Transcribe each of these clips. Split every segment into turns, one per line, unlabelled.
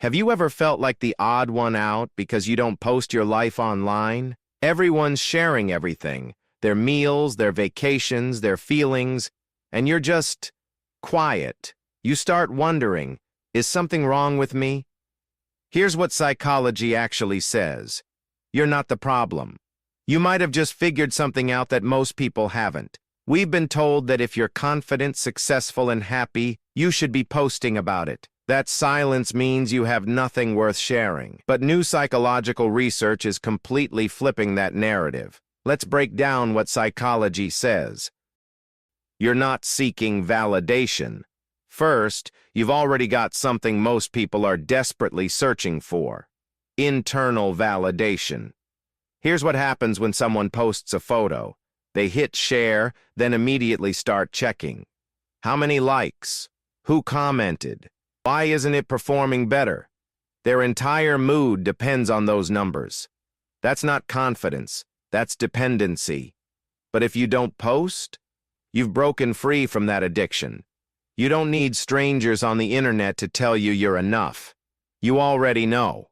Have you ever felt like the odd one out because you don't post your life online? Everyone's sharing everything, their meals, their vacations, their feelings, and you're just quiet. You start wondering, is something wrong with me? Here's what psychology actually says. You're not the problem. You might have just figured something out that most people haven't. We've been told that if you're confident, successful, and happy, you should be posting about it. That silence means you have nothing worth sharing. But new psychological research is completely flipping that narrative. Let's break down what psychology says. You're not seeking validation. First, you've already got something most people are desperately searching for: internal validation. Here's what happens when someone posts a photo. They hit share, then immediately start checking. How many likes? Who commented? Why isn't it performing better? Their entire mood depends on those numbers. That's not confidence, that's dependency. But if you don't post, you've broken free from that addiction. You don't need strangers on the internet to tell you you're enough. You already know.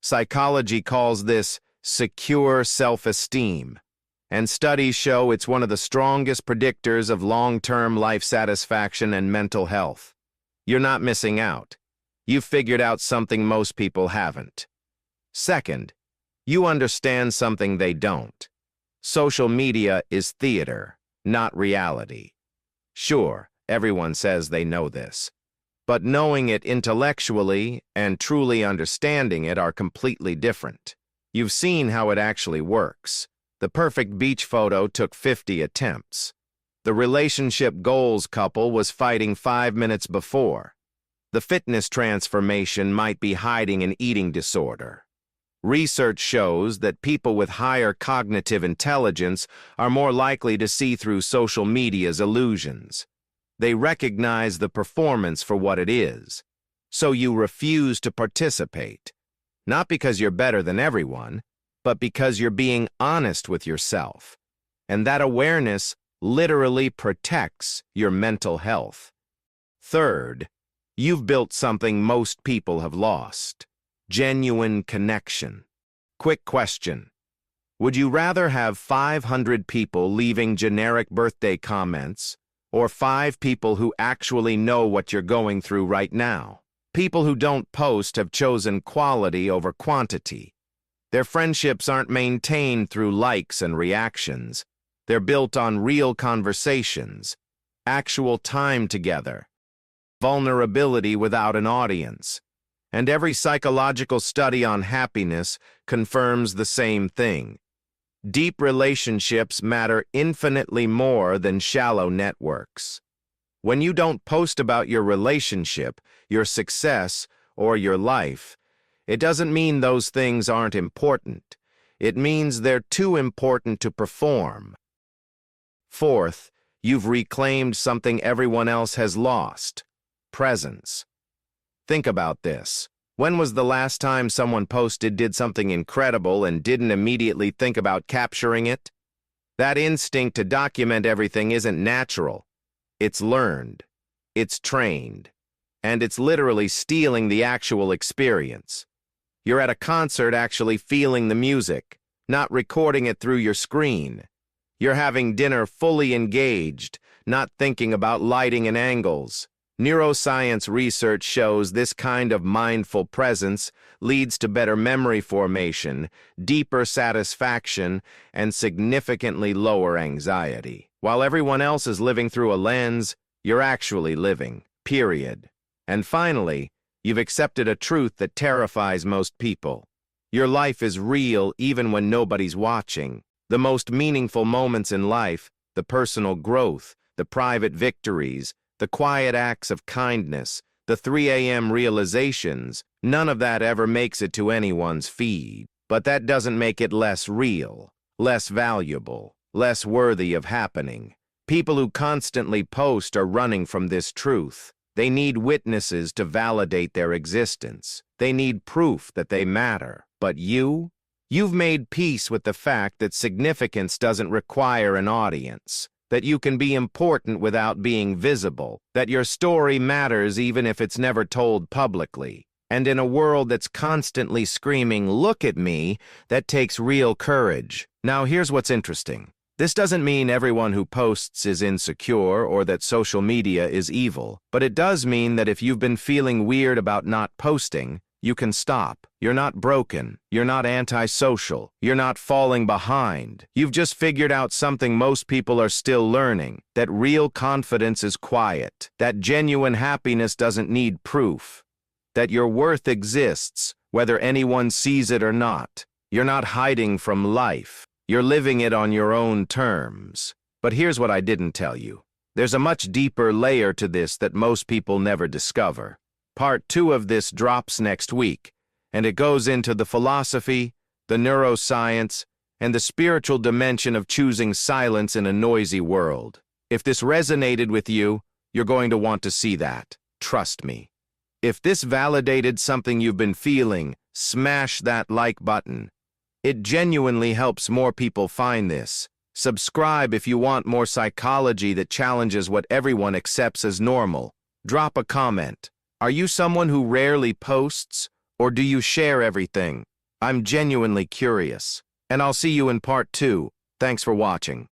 Psychology calls this secure self-esteem, and studies show it's one of the strongest predictors of long-term life satisfaction and mental health. You're not missing out. You've figured out something most people haven't. Second, you understand something they don't. Social media is theater, not reality. Sure, everyone says they know this, but knowing it intellectually and truly understanding it are completely different. You've seen how it actually works. The perfect beach photo took 50 attempts. The relationship goals couple was fighting 5 minutes before. The fitness transformation might be hiding an eating disorder. Research shows that people with higher cognitive intelligence are more likely to see through social media's illusions. They recognize the performance for what it is. So you refuse to participate. Not because you're better than everyone, but because you're being honest with yourself. And that awareness literally protects your mental health. Third, you've built something most people have lost: genuine connection. Quick question. Would you rather have 500 people leaving generic birthday comments, or 5 people who actually know what you're going through right now? People who don't post have chosen quality over quantity. Their friendships aren't maintained through likes and reactions. They're built on real conversations, actual time together, vulnerability without an audience. And every psychological study on happiness confirms the same thing. Deep relationships matter infinitely more than shallow networks. When you don't post about your relationship, your success, or your life, it doesn't mean those things aren't important. It means they're too important to perform. Fourth, you've reclaimed something everyone else has lost: presence. Think about this. When was the last time someone did something incredible and didn't immediately think about capturing it? That instinct to document everything isn't natural. It's learned. It's trained. And it's literally stealing the actual experience. You're at a concert actually feeling the music, not recording it through your screen. You're having dinner fully engaged, not thinking about lighting and angles. Neuroscience research shows this kind of mindful presence leads to better memory formation, deeper satisfaction, and significantly lower anxiety. While everyone else is living through a lens, you're actually living, period. And finally, you've accepted a truth that terrifies most people. Your life is real even when nobody's watching. The most meaningful moments in life, the personal growth, the private victories, the quiet acts of kindness, the 3 a.m. realizations, none of that ever makes it to anyone's feed. But that doesn't make it less real, less valuable, less worthy of happening. People who constantly post are running from this truth. They need witnesses to validate their existence. They need proof that they matter. But you've made peace with the fact that significance doesn't require an audience, that you can be important without being visible, that your story matters even if it's never told publicly. And in a world that's constantly screaming, "Look at me," that takes real courage. Now, here's what's interesting. This doesn't mean everyone who posts is insecure or that social media is evil, but it does mean that if you've been feeling weird about not posting, you can stop. You're not broken. You're not antisocial. You're not falling behind. You've just figured out something most people are still learning, that real confidence is quiet, that genuine happiness doesn't need proof, that your worth exists, whether anyone sees it or not. You're not hiding from life. You're living it on your own terms. But here's what I didn't tell you. There's a much deeper layer to this that most people never discover. Part 2 of this drops next week, and it goes into the philosophy, the neuroscience, and the spiritual dimension of choosing silence in a noisy world. If this resonated with you, you're going to want to see that. Trust me. If this validated something you've been feeling, smash that like button. It genuinely helps more people find this. Subscribe if you want more psychology that challenges what everyone accepts as normal. Drop a comment. Are you someone who rarely posts, or do you share everything? I'm genuinely curious. And I'll see you in part 2. Thanks for watching.